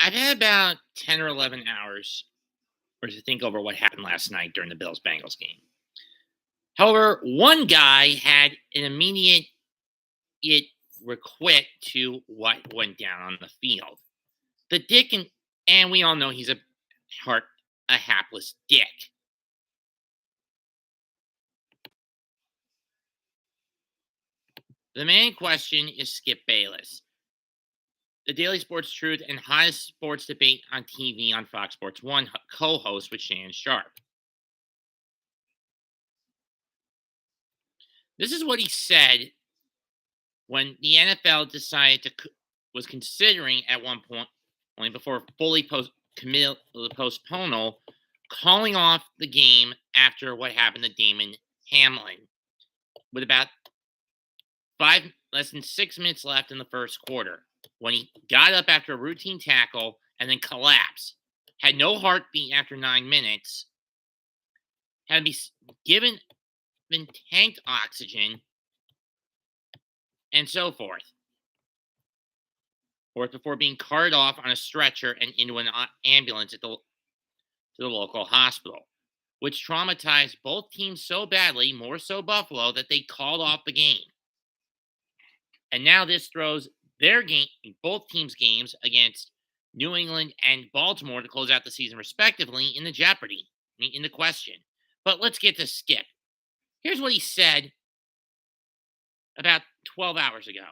I've had about 10 or 11 hours or to think over what happened last night during the Bills Bengals game. However, one guy had an immediate it requit to what went down on the field. The dick and we all know he's heart a hapless dick. The man in question is Skip Bayless, the Daily Sports Truth and hottest sports debate on TV on Fox Sports 1 co-host with Shannon Sharp. This is what he said when the NFL decided was considering at one point before fully committed the postponal, calling off the game after what happened to Damon Hamlin with about less than 6 minutes left in the first quarter, when he got up after a routine tackle and then collapsed, had no heartbeat after 9 minutes, had to be been tanked oxygen, and so forth. Before being carted off on a stretcher and into an ambulance to the local hospital, which traumatized both teams so badly, more so Buffalo, that they called off the game. And now this throws their game, both teams' games against New England and Baltimore to close out the season respectively in the question. But let's get to Skip. Here's what he said about 12 hours ago.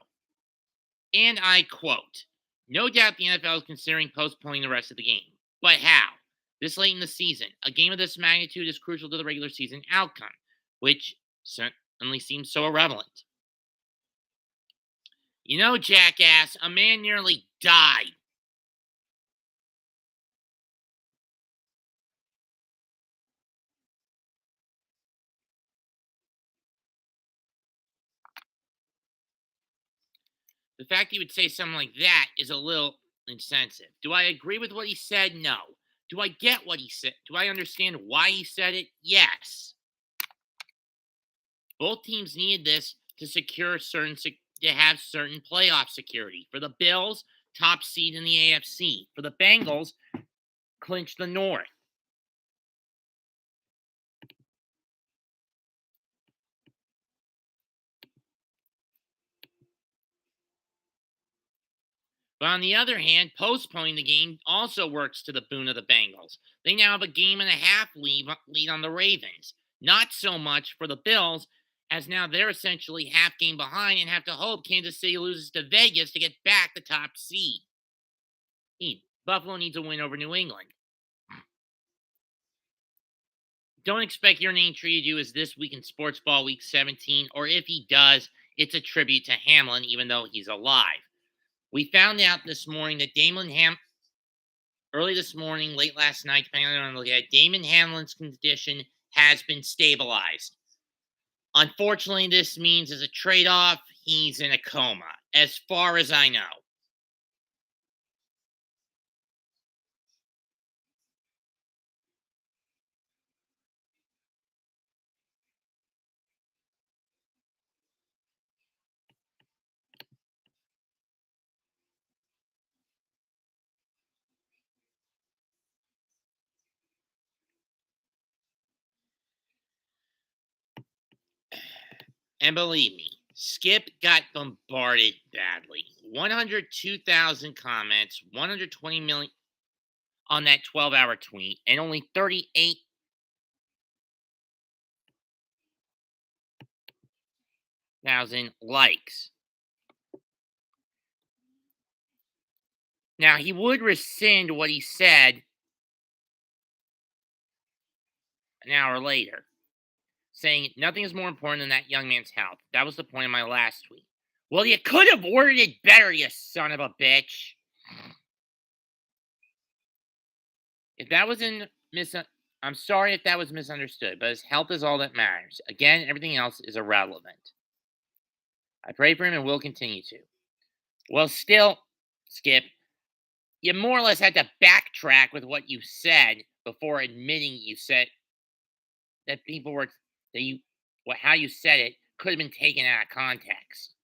And I quote, "No doubt the NFL is considering postponing the rest of the game. But how? This late in the season, a game of this magnitude is crucial to the regular season outcome, which certainly seems so irrelevant. You know, jackass, a man nearly died. The fact he would say something like that is a little insensitive. Do I agree with what he said? No. Do I get what he said? Do I understand why he said it? Yes. Both teams needed this to have certain playoff security. For the Bills, top seed in the AFC. For the Bengals, clinch the North. But on the other hand, postponing the game also works to the boon of the Bengals. They now have a game and a half lead on the Ravens. Not so much for the Bills, as now they're essentially half game behind and have to hope Kansas City loses to Vegas to get back the top seed. Buffalo needs a win over New England. Don't expect your name tree to do as This Week in Sports Ball Week 17, or if he does, it's a tribute to Hamlin, even though he's alive. We found out this morning that early this morning, late last night, depending on the look at it, Damon Hamlin's condition has been stabilized. Unfortunately, this means as a trade-off, he's in a coma, as far as I know. And believe me, Skip got bombarded badly. 102,000 comments, 120 million on that 12-hour tweet, and only 38,000 likes. Now, he would rescind what he said an hour later, saying nothing is more important than that young man's health. That was the point of my last tweet. Well, you could have worded it better, you son of a bitch. If that was I'm sorry if that was misunderstood, but his health is all that matters. Again, everything else is irrelevant. I pray for him and will continue to. Well, still, Skip, you more or less had to backtrack with what you said before admitting you said that how you said it could have been taken out of context.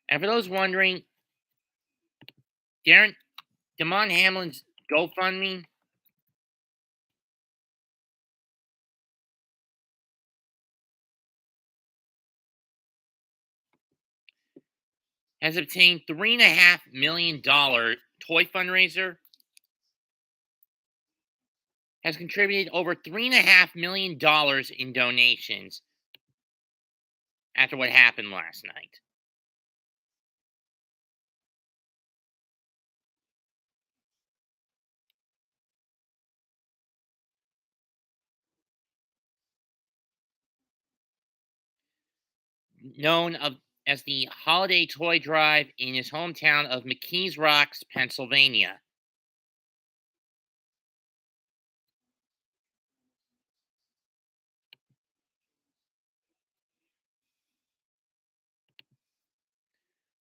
And for those wondering, Darren Damon Hamlin's GoFundMe has obtained $3.5 million toy fundraiser, has contributed over $3.5 million in donations after what happened last night. As the Holiday Toy Drive in his hometown of McKees Rocks, Pennsylvania.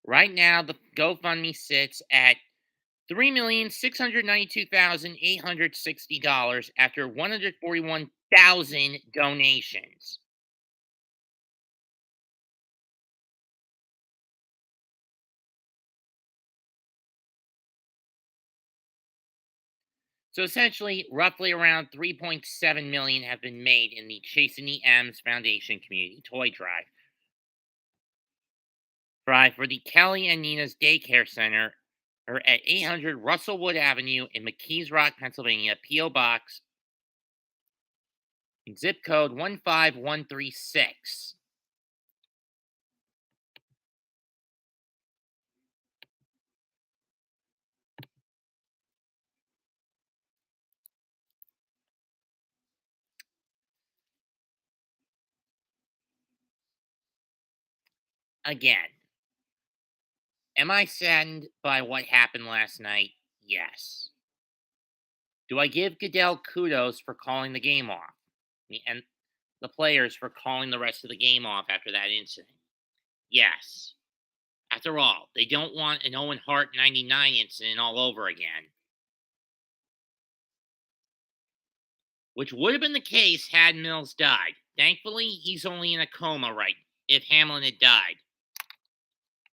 Right now, the GoFundMe sits at $3,692,860 after 141,000 donations. So essentially, roughly around 3.7 million have been made in the Chasing the M's Foundation Community Toy Drive for the Kelly and Nina's Daycare Center are at 800 Russellwood Avenue in McKees Rock, Pennsylvania, P.O. Box, zip code 15136. Again, am I saddened by what happened last night? Yes. Do I give Goodell kudos for calling the game off? And the players for calling the rest of the game off after that incident? Yes. After all, they don't want an Owen Hart 99 incident all over again, which would have been the case had Mills died. Thankfully, he's only in a coma right if Hamlin had died.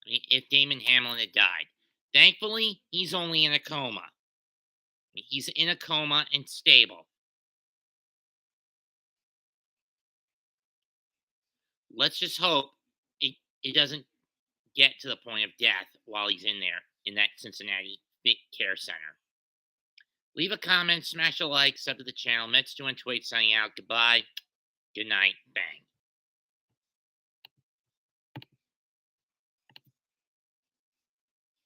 If Damon Hamlin had died. Thankfully, he's only in a coma. He's in a coma and stable. Let's just hope it doesn't get to the point of death while he's in there in that Cincinnati Care Center. Leave a comment, smash a like, sub to the channel. Mets 2 and 28 signing out. Goodbye. Good night. Bang.